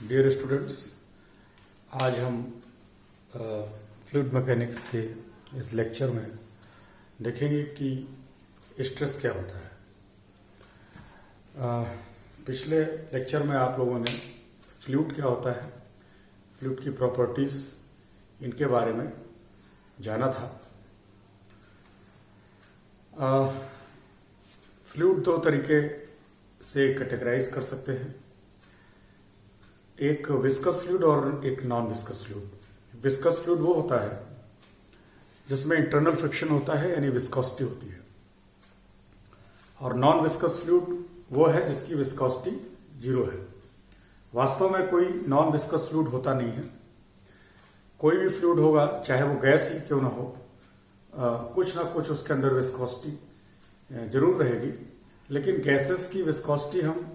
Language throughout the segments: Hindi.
डियर स्टूडेंट्स, आज हम फ्लूइड मैकेनिक्स के इस लेक्चर में देखेंगे कि स्ट्रेस क्या होता है। पिछले लेक्चर में आप लोगों ने फ्लूइड क्या होता है, फ्लूइड की प्रॉपर्टीज़, इनके बारे में जाना था। फ्लूइड दो तरीके से कैटेगराइज कर सकते हैं, एक विस्कस फ्लूइड और एक non viscous fluid. Viscous fluid वो होता है जिसमें इंटरनल फ्रिक्शन होता है, यानी विस्कोसिटी होती है, और नॉन विस्कस फ्लूइड वो है जिसकी विस्कोसिटी जीरो है। वास्तव में कोई नॉन विस्कस फ्लूइड होता नहीं है। कोई भी फ्लूइड होगा, चाहे वो गैस ही क्यों ना हो, कुछ ना कुछ उसके अंदर विस्कोसिटी जरूर रहेगी, लेकिन गैसेस की विस्कोसिटी हम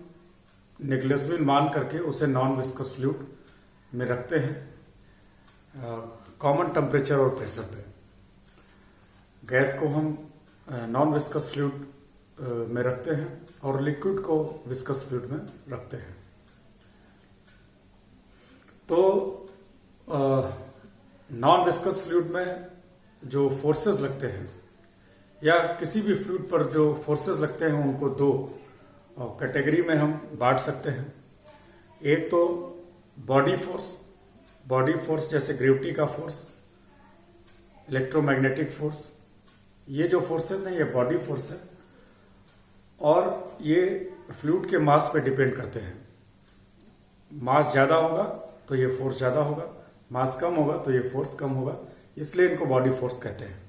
नेग्लिजिबल मान करके उसे नॉन विस्कस फ्लूइड में रखते हैं कॉमन टेम्परेचर और प्रेशर पे। गैस को हम नॉन विस्कस फ्लूइड में रखते हैं और लिक्विड को विस्कस फ्लूइड में रखते हैं। तो नॉन विस्कस फ्लूइड में जो फोर्सेस लगते हैं, या किसी भी फ्लूइड पर जो फोर्सेस लगते हैं, उनको दो कैटेगरी में हम बांट सकते हैं। एक तो बॉडी फोर्स जैसे ग्रेविटी का फोर्स, इलेक्ट्रोमैग्नेटिक फोर्स, ये जो फोर्सेस हैं ये बॉडी फोर्स है, और ये फ्लूइड के मास पे डिपेंड करते हैं। मास ज़्यादा होगा तो ये फोर्स ज़्यादा होगा, मास कम होगा तो ये फोर्स कम होगा, इसलिए इनको बॉडी फोर्स कहते हैं।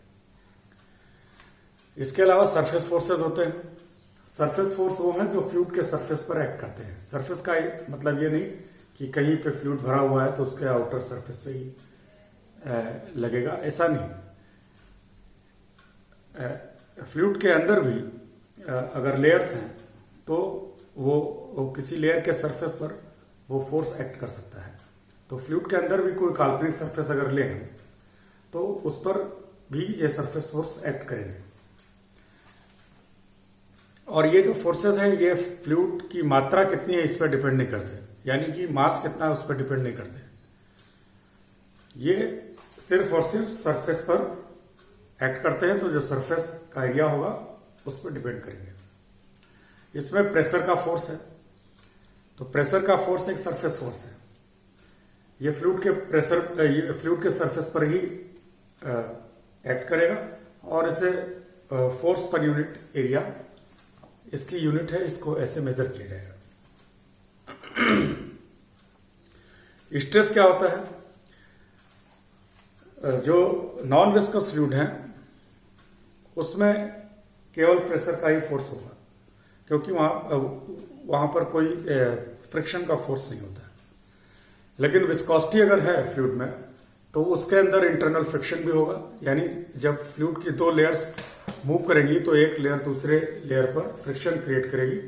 इसके अलावा सरफेस फोर्सेस होते हैं। सरफेस फोर्स वो हैं जो फ्लूइड के सरफेस पर एक्ट करते हैं। सरफेस का मतलब ये नहीं कि कहीं पे फ्लूइड भरा हुआ है तो उसके आउटर सरफेस पे ही लगेगा, ऐसा नहीं। फ्लूइड के अंदर भी अगर लेयर्स हैं तो वो किसी लेयर के सरफेस पर वो फोर्स एक्ट कर सकता है। तो फ्लूइड के अंदर भी कोई काल्पनिक सरफेस अगर लें तो उस पर भी ये सरफेस फोर्स एक्ट करेंगे। और ये जो फोर्सेस हैं ये फ्लूइड की मात्रा कितनी है इस पर डिपेंड नहीं करते, यानी कि मास कितना है उस पर डिपेंड नहीं करते। ये सिर्फ और सिर्फ सरफेस पर एक्ट करते हैं, तो जो सरफेस का एरिया होगा उस पर डिपेंड करेंगे। इसमें प्रेशर का फोर्स है, तो प्रेशर का फोर्स एक सरफेस फोर्स है। ये फ्लूइड के सरफेस पर ही एक्ट करेगा, और इसे फोर्स पर यूनिट एरिया इसकी यूनिट है, इसको ऐसे मेजर किया जाएगा। स्ट्रेस क्या होता है? जो नॉन विस्कस फ्लूइड है उसमें केवल प्रेशर का ही फोर्स होगा, क्योंकि वहां पर कोई फ्रिक्शन का फोर्स नहीं होता है। लेकिन विस्कोसिटी अगर है फ्लूइड में तो उसके अंदर इंटरनल फ्रिक्शन भी होगा, यानी जब फ्लूइड की दो लेयर्स मूव करेंगी तो एक लेयर दूसरे लेयर पर फ्रिक्शन क्रिएट करेगी,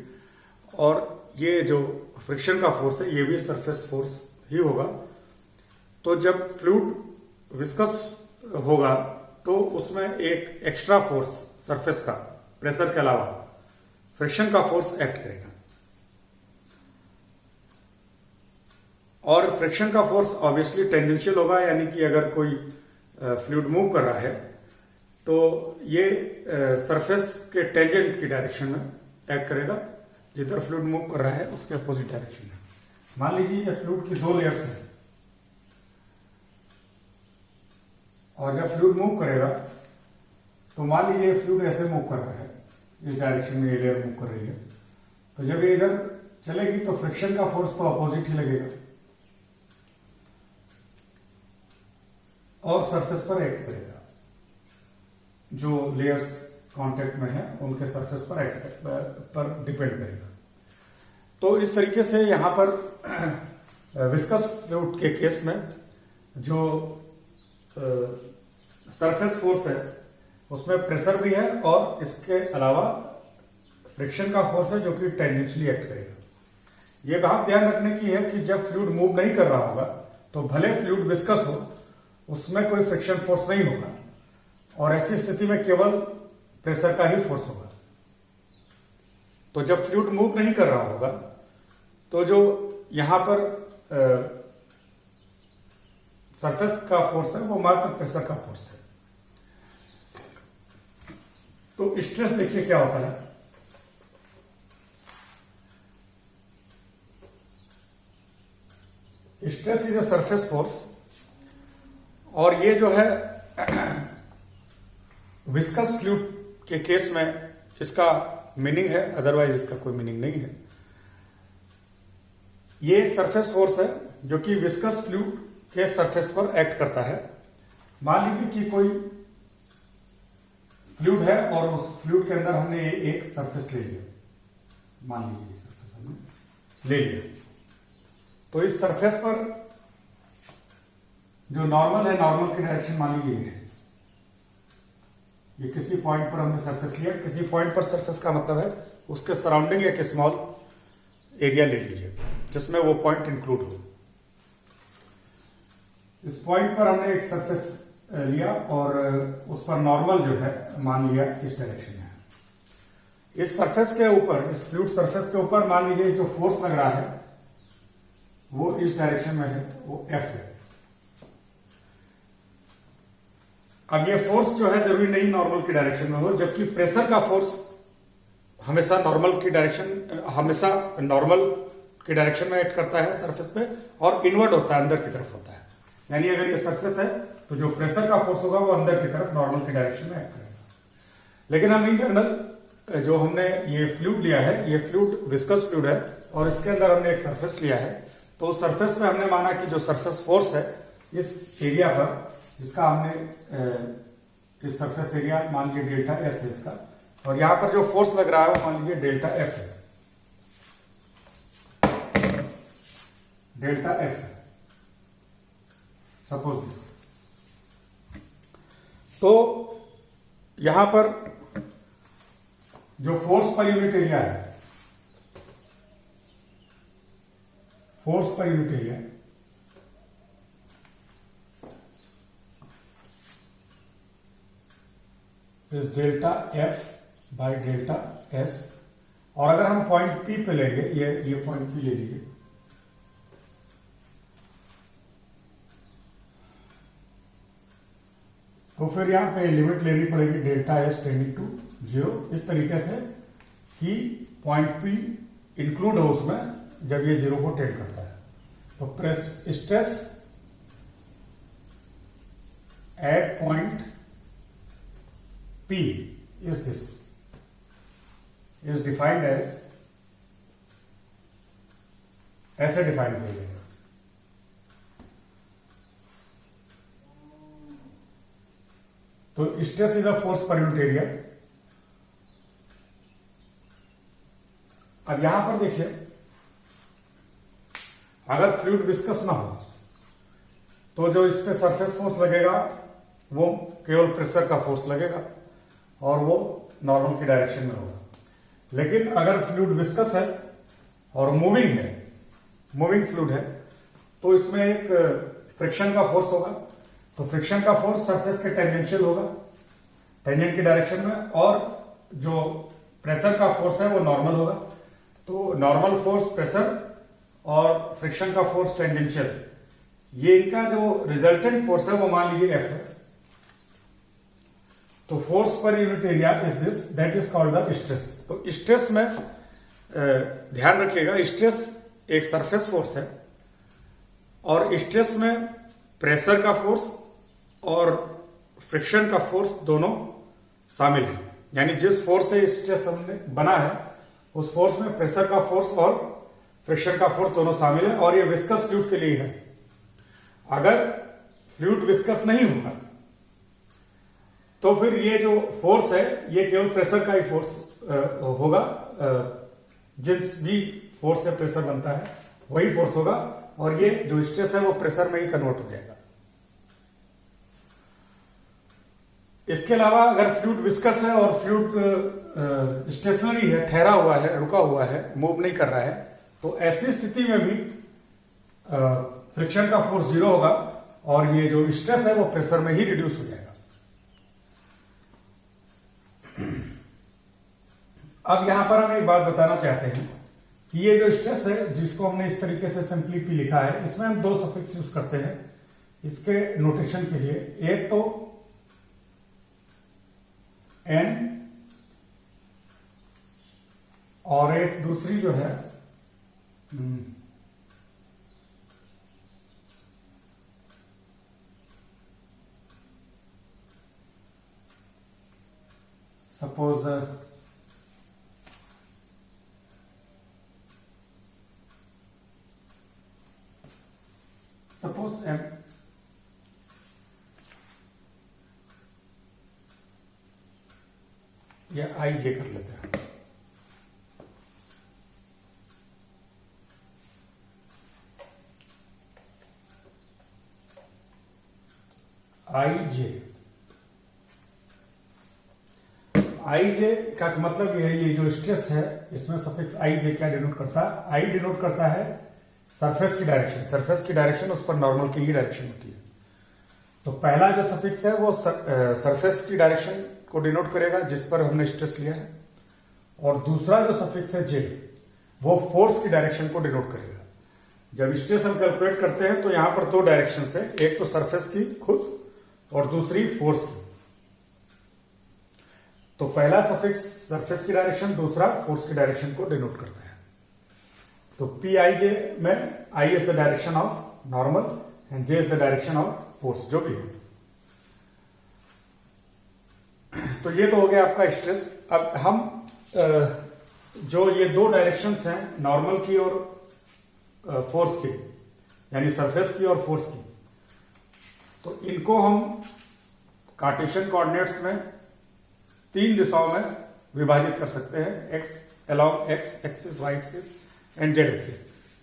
और ये जो फ्रिक्शन का फोर्स है ये भी सरफेस फोर्स ही होगा। तो जब फ्लूइड विस्कस होगा तो उसमें एक एक्स्ट्रा फोर्स सरफेस का, प्रेशर के अलावा फ्रिक्शन का फोर्स एक्ट करेगा, और फ्रिक्शन का फोर्स ऑब्वियसली टेंजेंशियल होगा, यानी कि अगर कोई फ्लूइड मूव कर रहा है तो ये सरफेस के टेंजेंट की डायरेक्शन में एक्ट करेगा, जिधर फ्लूइड मूव कर रहा है उसके अपोजिट डायरेक्शन में। मान लीजिए ये फ्लूइड की दो लेयर्स हैं, और जब फ्लूइड मूव करेगा तो मान लीजिए फ्लूइड ऐसे मूव कर रहा है, इस डायरेक्शन में ये लेयर मूव कर रही है, तो जब ये इधर चलेगी तो फ्रिक्शन का फोर्स तो अपोजिट ही लगेगा और सरफेस पर एक्ट करेगा। जो लेयर्स कांटेक्ट में है उनके सरफेस पर डिपेंड करेगा। तो इस तरीके से यहां पर विस्कस फ्लूइड के केस में जो सरफेस फोर्स है उसमें प्रेशर भी है, और इसके अलावा फ्रिक्शन का फोर्स है जो कि टेंजेंशियली एक्ट करेगा। यह बात ध्यान रखने की है कि जब फ्लूइड मूव नहीं कर रहा होगा तो भले फ्लूइड विस्कस हो, उसमें कोई फ्रिक्शन फोर्स नहीं होगा, और ऐसी स्थिति में केवल प्रेशर का ही फोर्स होगा। तो जब फ्लूइड मूव नहीं कर रहा होगा तो जो यहां पर सरफेस का फोर्स है वो मात्र प्रेशर का फोर्स है। तो स्ट्रेस देखिए क्या होता है। Stress is a surface force, और ये जो है विस्कस फ्लूइड के केस में इसका मीनिंग है, अदरवाइज इसका कोई मीनिंग नहीं है। ये एक सरफेस फोर्स है जो कि विस्कस फ्लूइड के सरफेस पर एक्ट करता है। मान लीजिए कि कोई फ्लूइड है और उस फ्लूइड के अंदर हमने एक सरफेस ले लिया, मान लीजिए सरफेस हमने ले लिया, तो इस सरफेस पर जो नॉर्मल है, नॉर्मल की डायरेक्शन मान लीजिए ये किसी पॉइंट पर हमने सरफेस लिया। किसी पॉइंट पर सरफेस का मतलब है उसके सराउंडिंग एक स्मॉल एरिया ले लीजिए जिसमें वो पॉइंट इंक्लूड हो। इस पॉइंट पर हमने एक सरफेस लिया और उस पर नॉर्मल जो है मान लिया इस डायरेक्शन में। इस सरफेस के ऊपर, इस फ्लूइड सरफेस के ऊपर मान लीजिए जो फोर्स लग रहा है वो इस डायरेक्शन में है, वो F है। अब ये फोर्स जो है जरूरी नहीं नॉर्मल की डायरेक्शन में हो, जबकि प्रेशर का फोर्स हमेशा नॉर्मल की डायरेक्शन में एक्ट करता है सरफेस पे, और इनवर्ड होता है, अंदर की तरफ होता है। यानी अगर ये सरफेस है तो जो प्रेशर का फोर्स होगा वो अंदर की तरफ नॉर्मल की डायरेक्शन में एक्ट करेगा। लेकिन हम इन जनरल जो हमने ये फ्लूइड लिया है, ये फ्लूइड विस्कस फ्लूइड है और इसके अंदर हमने एक सरफेस लिया है। तो उस सरफेस पे हमने माना कि जो सरफेस फोर्स है इस एरिया पर, जिसका हमने इस सरफेस एरिया मान लीजिए डेल्टा एस है इसका, और यहां पर जो फोर्स लग रहा है वो मान लीजिए डेल्टा एफ है, डेल्टा एफ है, सपोज दिस। तो यहां पर जो फोर्स पर यूनिट एरिया है, फोर्स पर यूनिट एरिया इस delta F by delta S. और अगर हम पॉइंट पी पे लेंगे, ये पॉइंट पी ले लीजिए, तो फिर यहां पे लिमिट लेनी पड़ेगी डेल्टा एस टेंडिंग टू 0, इस तरीके से कि पॉइंट पी इंक्लूड हो उसमें जब ये 0 को टेंड करता है। तो stress eight point P is this, is defined as, ऐसे डिफाइन किया गया। तो stress is a force per unit area. अब यहां पर देखिए, अगर फ्लूइड विस्कस ना हो तो जो इस पे सरफेस फोर्स लगेगा वो केवल प्रेशर का फोर्स लगेगा और वो नॉर्मल की डायरेक्शन में होगा। लेकिन अगर फ्लूइड विस्कस है और मूविंग है, मूविंग फ्लूइड है, तो इसमें एक फ्रिक्शन का फोर्स होगा। तो फ्रिक्शन का फोर्स सरफेस के टेंजेंशियल होगा, टेंजेंट की डायरेक्शन में, और जो प्रेशर का फोर्स है वो नॉर्मल होगा। तो नॉर्मल फोर्स प्रेशर और फ्रिक्शन का फोर्स टेंजेंशियल, ये इनका जो रिजल्टेंट फोर्स है वो मान लीजिए F है। तो force per unit area is this, that is called the stress. तो स्ट्रेस में ध्यान रखिएगा, स्ट्रेस एक सरफेस फोर्स है और स्ट्रेस में प्रेशर का फोर्स और फ्रिक्शन का फोर्स दोनों शामिल है। यानी जिस फोर्स से स्ट्रेस हमने बना है उस फोर्स में प्रेशर का फोर्स और फ्रिक्शन का फोर्स दोनों शामिल है, और ये विस्कस फ्लूइड के लिए है। अगर फ्लूइड विस्कस नहीं होगा तो फिर ये जो फोर्स है ये केवल प्रेशर का ही फोर्स होगा। जिस भी फोर्स से प्रेशर बनता है वही फोर्स होगा, और ये जो स्ट्रेस है वो प्रेशर में ही कन्वर्ट हो जाएगा। इसके अलावा अगर फ्लूइड विस्कस है और फ्लूइड स्टेशनरी है, ठहरा हुआ है, रुका हुआ है, मूव नहीं कर रहा है, तो ऐसी स्थिति में भी फ्रिक्शन का फोर्स 0 होगा और ये जो स्ट्रेस है वो प्रेशर में ही रिड्यूस हो जाएगा। अब यहां पर हम एक बात बताना चाहते हैं कि ये जो स्ट्रेस है जिसको हमने इस तरीके से सिंपली पी लिखा है, इसमें हम दो सफिक्स यूज करते हैं इसके नोटेशन के लिए। एक तो एन और एक दूसरी जो है सपोज एम, या आई जे कर लेते हैं। आई जे का मतलब ये है, ये जो स्ट्रेस है इसमें सफिक्स आई जे क्या डिनोट करता है? आई डिनोट करता है सरफेस की डायरेक्शन। सरफेस की डायरेक्शन उस पर नॉर्मल की ही डायरेक्शन होती है। तो पहला जो सफिक्स है वो सरफेस की डायरेक्शन को डिनोट करेगा जिस पर हमने स्ट्रेस लिया है, और दूसरा जो सफिक्स है जे वो फोर्स की डायरेक्शन को डिनोट करेगा। जब स्ट्रेस हम कैलकुलेट करते हैं तो यहां पर दो डायरेक्शन है, एक तो सरफेस की खुद और दूसरी फोर्स की। तो पहला सफिक्स सरफेस की डायरेक्शन, दूसरा फोर्स की डायरेक्शन को डिनोट करता है। तो पी आई जे में I is the direction of normal and J is the direction of force, जो भी है। तो ये तो हो गया आपका स्ट्रेस। अब हम जो ये दो डायरेक्शंस हैं नॉर्मल की और फोर्स की, यानी सरफेस की और फोर्स की, तो इनको हम कार्टेशियन कोऑर्डिनेट्स में तीन दिशाओं में विभाजित कर सकते हैं, x along x axis, y axis and z axis.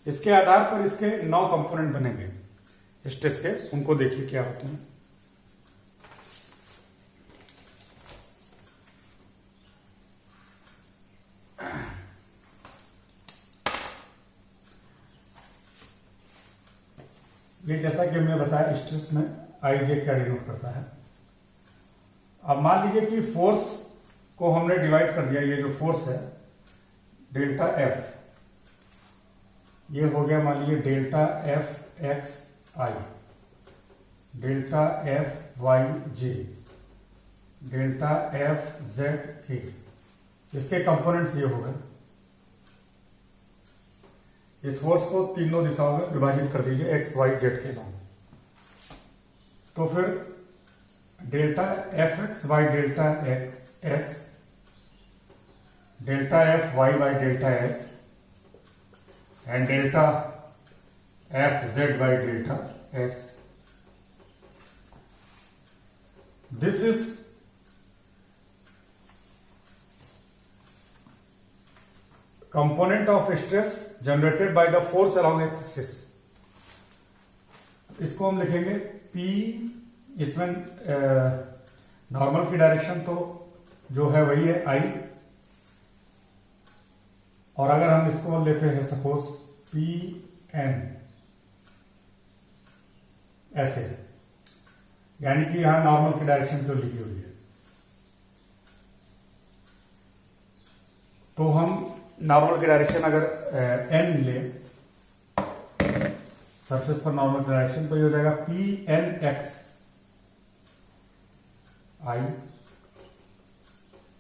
इसके आधार पर इसके 9 कंपोनेंट बनेंगे स्ट्रेस के, उनको देखिए क्या होते हैं। ये जैसा कि हमने बताया स्ट्रेस में आई जे क्या डिनोट करता है। अब मान लीजिए कि फोर्स को हमने डिवाइड कर दिया, ये जो फोर्स है डेल्टा एफ, ये हो गया मान लीजिए डेल्टा एफ एक्स आई, डेल्टा एफ वाई जे, डेल्टा एफ जेड के। इसके कंपोनेंट्स ये हो गए। इस फोर्स को तीनों दिशाओं में विभाजित कर दीजिए एक्स वाई जेड के नाम। तो फिर delta f x y delta x s, delta f y by delta s and delta f z by delta s. This is component of stress generated by the force along x axis। इसको हम लिखेंगे P, इसमें नॉर्मल की डायरेक्शन तो जो है वही है I, और अगर हम इसको लेते हैं सपोज P N ऐसे, यानी कि यहां नॉर्मल की डायरेक्शन तो लिखी हुई है, तो हम नॉर्मल की डायरेक्शन अगर एन ले, सरफेस पर नॉर्मल की डायरेक्शन, तो ये हो जाएगा पी एन एक्स आई,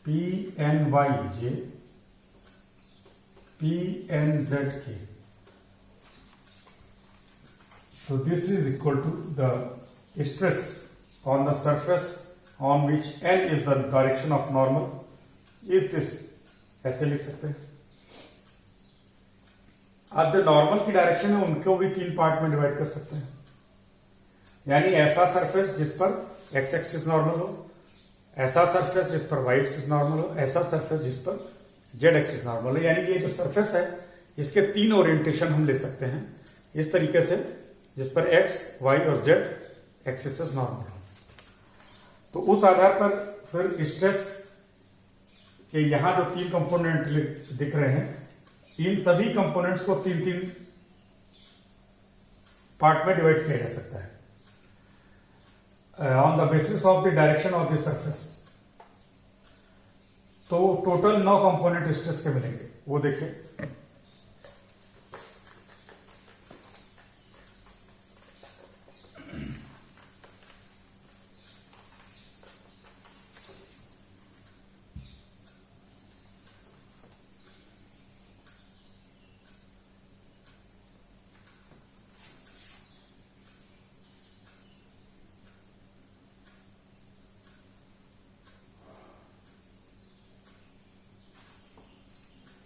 पी एन वाई जे, पी एन जेड के। So this is equal to the stress on the surface on which n is the direction of normal is this। ऐसे लिख सकते हैं। अब जो नॉर्मल की डायरेक्शन है उनको भी 3 पार्ट में डिवाइड कर सकते हैं, यानी ऐसा सरफेस जिस पर एक्स एक्सिस नॉर्मल हो, ऐसा सरफेस जिस पर वाई एक्सिस नॉर्मल हो, ऐसा सरफेस जिस पर जेड एक्सिस नॉर्मल हो। यानी ये जो सरफेस है इसके 3 ओरिएंटेशन हम ले सकते हैं इस तरीके से, जिस पर एक्स वाई और जेड एक्सिस नॉर्मल हो। तो उस आधार पर फिर स्ट्रेस के यहां जो 3 कंपोनेंट दिख रहे हैं, इन सभी कंपोनेंट्स को 3-3 पार्ट में डिवाइड किया जा सकता है on the basis of the direction of the surface. तो टोटल 9 कंपोनेंट स्ट्रेस के मिलेंगे, वो देखिए।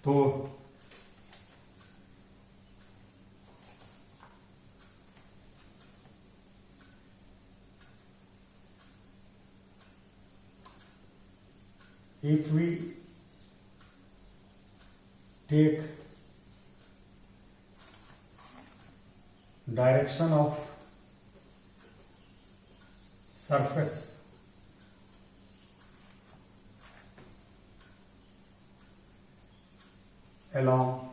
तो if we take direction of surface along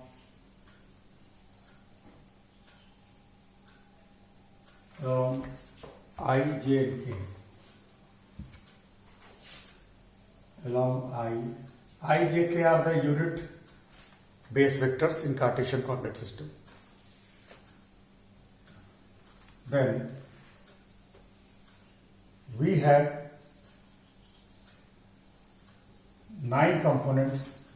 I, J and K, along I, J, K are the unit base vectors in Cartesian coordinate system. Then we have 9 components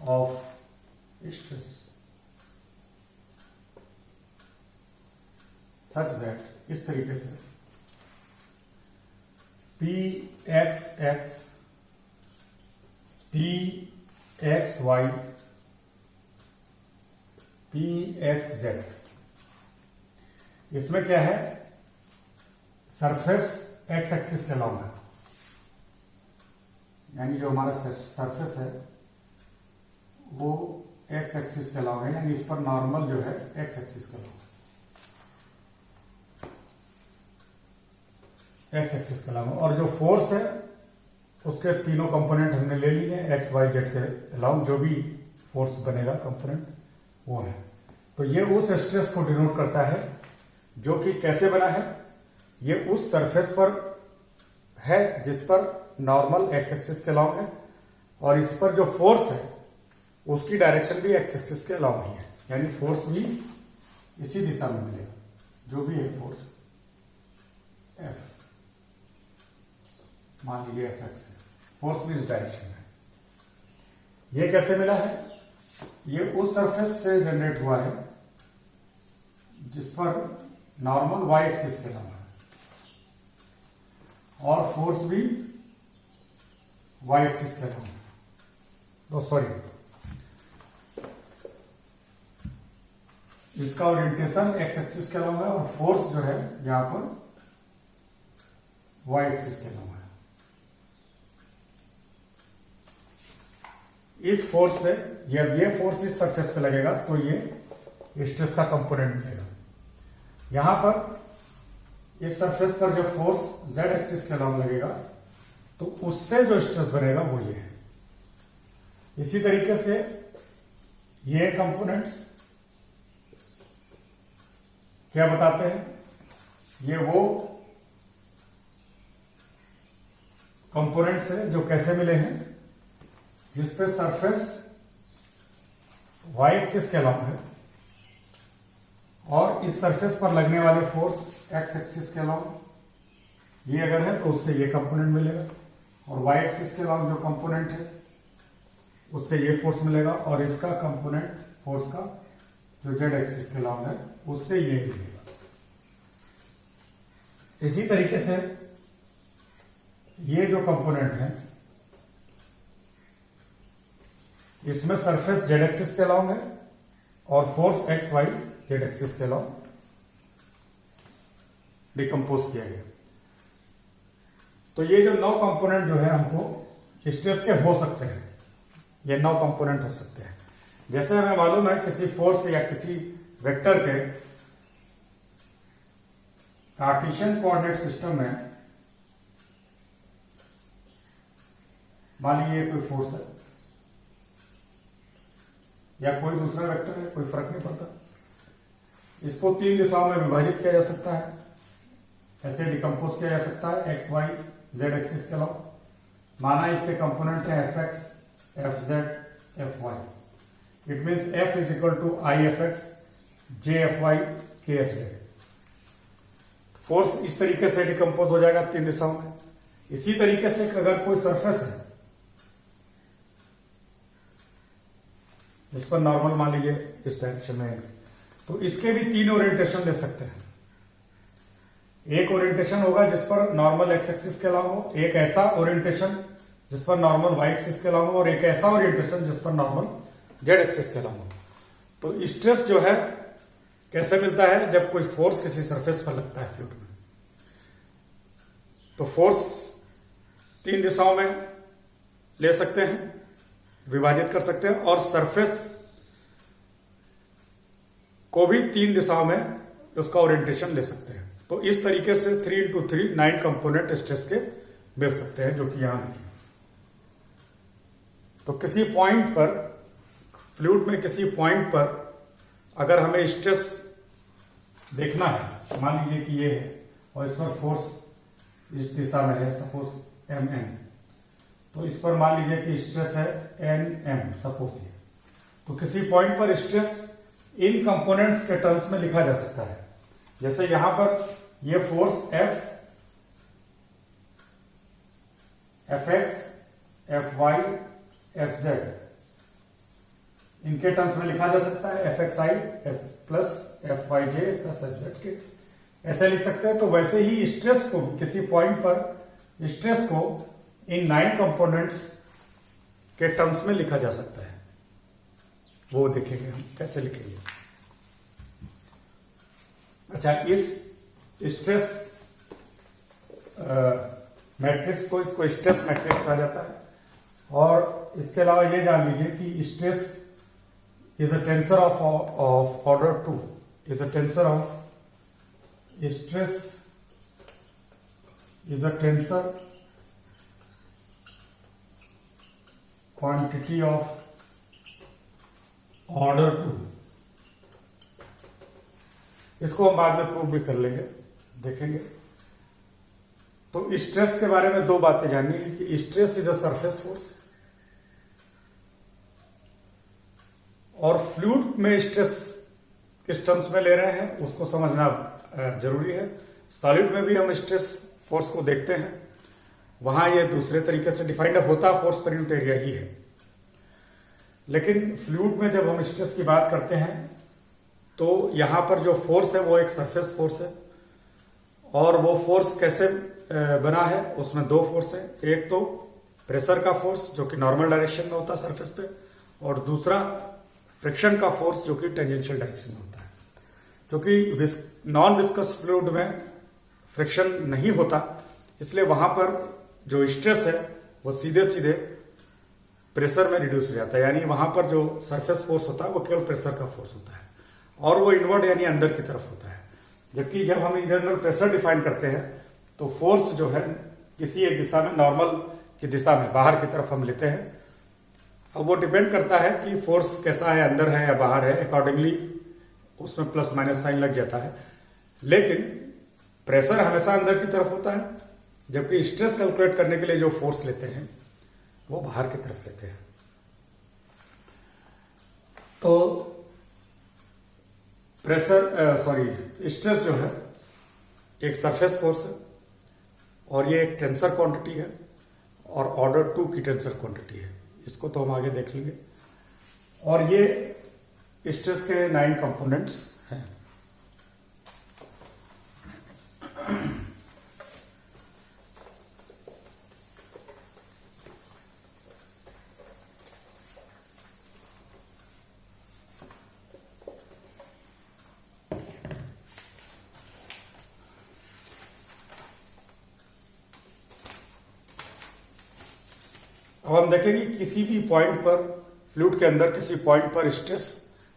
of stress such that इस तरीके से Pxx, Pxy, Pxz, इसमें क्या है, सरफेस एक्स एक्सिस के लॉन्ग है, यानी जो हमारा सरफेस है वो एक्स एक्सिस के लॉन्ग है, यानी इस पर नॉर्मल जो है एक्स एक्सिस का लॉन्ग, एक्स एक्सिस के लॉन्ग, और जो फोर्स है उसके तीनों कंपोनेंट हमने ले लिए एक्स वाई जेड के लॉन्ग, जो भी फोर्स बनेगा कंपोनेंट वो है। तो ये उस स्ट्रेस को डिनोट करता है जो कि कैसे बना है, ये उस सरफेस पर है जिस पर नॉर्मल एक्स एक्सिस के लॉन्ग है, और इस पर जो फोर्स है उसकी डायरेक्शन भी एक्स एक्सिस के लॉन्ग ही है, यानी फोर्स भी इसी दिशा में मिलेगा, जो भी है फोर्स एफ, मान लीजिए एफ एक्स है, फोर्स भी इस डायरेक्शन में। ये कैसे मिला है, ये उस सरफेस से जनरेट हुआ है जिस पर नॉर्मल वाई एक्सिस के लॉन्ग है, और फोर्स भी वाई एक्सिस के लॉन्ग है, तो सॉरी इसका ओरिएंटेशन एक्स एक्सिस के लॉन्ग है, और फोर्स जो है यहां पर वाई एक्सिस के लॉन्ग है। इस फोर्स से जब ये फोर्स इस सरफेस पे लगेगा तो ये स्ट्रेस का कंपोनेंट मिलेगा। यहां पर इस सरफेस पर जो फोर्स जेड एक्सिस के लॉन्ग लगेगा तो उससे जो स्ट्रेस बनेगा वो ये है। इसी तरीके से ये कंपोनेंट्स क्या बताते हैं, ये वो कंपोनेंट्स है जो कैसे मिले हैं, जिसपे सरफेस वाई एक्सिस के लॉन्ग है और इस सरफेस पर लगने वाले फोर्स एक्स एक्सिस के लॉन्ग ये अगर है तो उससे ये कंपोनेंट मिलेगा, और वाई एक्सिस के लॉन्ग जो कंपोनेंट है उससे ये फोर्स मिलेगा, और इसका कंपोनेंट फोर्स का जो जेड एक्सिस के लॉन्ग है उससे ये मिलेगा। इसी तरीके से ये जो कंपोनेंट है इसमें सरफेस जेड एक्सिस के लॉन्ग है और force x y z axis के लॉन्ग डिकम्पोज किया गया। तो ये जो 9 कंपोनेंट जो है हमको स्ट्रेस के हो सकते हैं, ये 9 कंपोनेंट हो सकते हैं। जैसे हमें मालूम है किसी फोर्स या किसी वेक्टर के कार्टेशियन कोऑर्डिनेट सिस्टम में, मान लीजिए कोई फोर्स है या कोई दूसरा वेक्टर है, कोई फर्क नहीं पड़ता, इसको 3 दिशाओं में विभाजित किया जा सकता है, ऐसे डिकम्पोज किया जा सकता है एक्स वाई जेड एक्सिस के लॉन्ग। माना इसके कंपोनेंट है f x f z f y, it means f is equal to i f x j f y k f z. Force इस तरीके से डिकम्पोज हो जाएगा 3 दिशाओं में। इसी तरीके से अगर कोई सरफेस है इस पर नॉर्मल मान लीजिए इस डायरेक्शन में, तो इसके भी 3 ओरिएंटेशन ले सकते हैं। एक ओरिएंटेशन होगा जिस पर नॉर्मल एक्स एक्सिस के लॉन्ग हो, एक ऐसा ओरिएंटेशन जिस पर नॉर्मल y एक्सिस कहलाऊंगा, और एक ऐसा ओरिएंटेशन जिस पर नॉर्मल z एक्सिस कहलाऊंगा। तो स्ट्रेस जो है कैसे मिलता है, जब कोई फोर्स किसी सरफेस पर लगता है फ्लूइड में, तो फोर्स 3 दिशाओं में ले सकते हैं, विभाजित कर सकते हैं, और सरफेस को भी 3 दिशाओं में उसका ओरिएंटेशन ले सकते हैं। तो इस तरीके से 3 × 3 9 कंपोनेंट स्ट्रेस के मिल सकते हैं, जो कि यहां देखिए। तो किसी पॉइंट पर, फ्लूइड में किसी पॉइंट पर अगर हमें स्ट्रेस देखना है, मान लीजिए कि ये है और इस पर फोर्स इस दिशा में है, सपोज Mn, तो इस पर मान लीजिए कि स्ट्रेस है Nm सपोज ये। तो किसी पॉइंट पर स्ट्रेस इन कंपोनेंट्स के टर्म्स में लिखा जा सकता है। जैसे यहां पर ये फोर्स Fx, Fy, Fz इनके टर्म्स में लिखा जा सकता है, Fxi plus Fyj plus Fz के ऐसे लिख सकते हैं। तो वैसे ही स्ट्रेस को, किसी पॉइंट पर स्ट्रेस को इन 9 कंपोनेंट्स के टर्म्स में लिखा जा सकता है। वो देखेंगे हम कैसे लिखेंगे। अच्छा, इस स्ट्रेस मैट्रिक्स को, इसको स्ट्रेस मैट्रिक्स कहा जाता है। और इसके अलावा ये जान लीजिए कि stress is a tensor of order 2, is a tensor of stress, is a tensor quantity of order 2। इसको हम बाद में प्रूव भी कर लेंगे, देखेंगे। तो स्ट्रेस के बारे में 2 बातें जाननी है कि stress is a surface force, और फ्लूइड में स्ट्रेस किस टर्म्स में ले रहे हैं उसको समझना जरूरी है। सॉलिड में भी हम स्ट्रेस फोर्स को देखते हैं, वहां ये दूसरे तरीके से डिफाइंड होता फोर्स पर यूनिट एरिया ही है। लेकिन फ्लूइड में जब हम स्ट्रेस की बात करते हैं तो यहां पर जो फोर्स है वो एक सरफेस फोर्स है, और वो फोर्स कैसे बना है, उसमें 2 फोर्स है। एक तो प्रेशर का फोर्स जो कि नॉर्मल डायरेक्शन में होता है सरफेस पे, और दूसरा फ्रिक्शन का फोर्स जो कि टेंजेंशियल डायरेक्शन में होता है। क्योंकि नॉन विस्कस फ्लूइड में फ्रिक्शन नहीं होता, इसलिए वहां पर जो स्ट्रेस है वो सीधे सीधे प्रेशर में रिड्यूस हो जाता है। यानी वहां पर जो सरफेस फोर्स होता है वो केवल प्रेशर का फोर्स होता है, और वो इनवर्ड यानी अंदर की तरफ होता है। जबकि जब हम इन जनरल प्रेशर डिफाइन करते हैं तो फोर्स जो है किसी एक दिशा में, नॉर्मल की दिशा में, बाहर की तरफ हम लेते हैं। अब वो डिपेंड करता है कि फोर्स कैसा है, अंदर है या बाहर है, अकॉर्डिंगली उसमें प्लस माइनस साइन लग जाता है। लेकिन प्रेशर हमेशा अंदर की तरफ होता है, जबकि स्ट्रेस कैलकुलेट करने के लिए जो फोर्स लेते हैं वो बाहर की तरफ लेते हैं। तो स्ट्रेस जो है एक सरफेस फोर्स है, और ये एक टेंसर क्वांटिटी है, और ऑर्डर 2 की टेंसर क्वांटिटी है। इसको तो हम आगे देख लेंगे। और ये स्ट्रेस के 9 कंपोनेंट्स हैं। अब हम देखेंगे किसी भी पॉइंट पर, फ्लूइड के अंदर किसी पॉइंट पर स्ट्रेस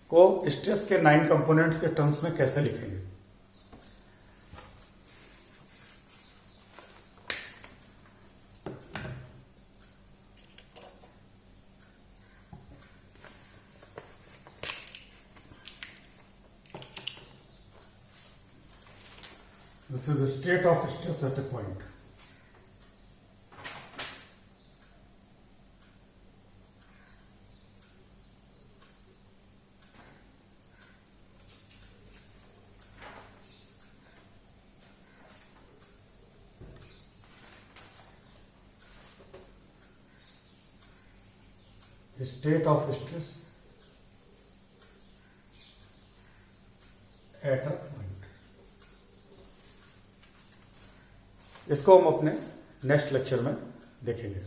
को स्ट्रेस के 9 कंपोनेंट्स के टर्म्स में कैसे लिखेंगे। This is the state of stress at a point. State of stress at a point. इसको हम अपने नेक्स्ट लेक्चर में देखेंगे।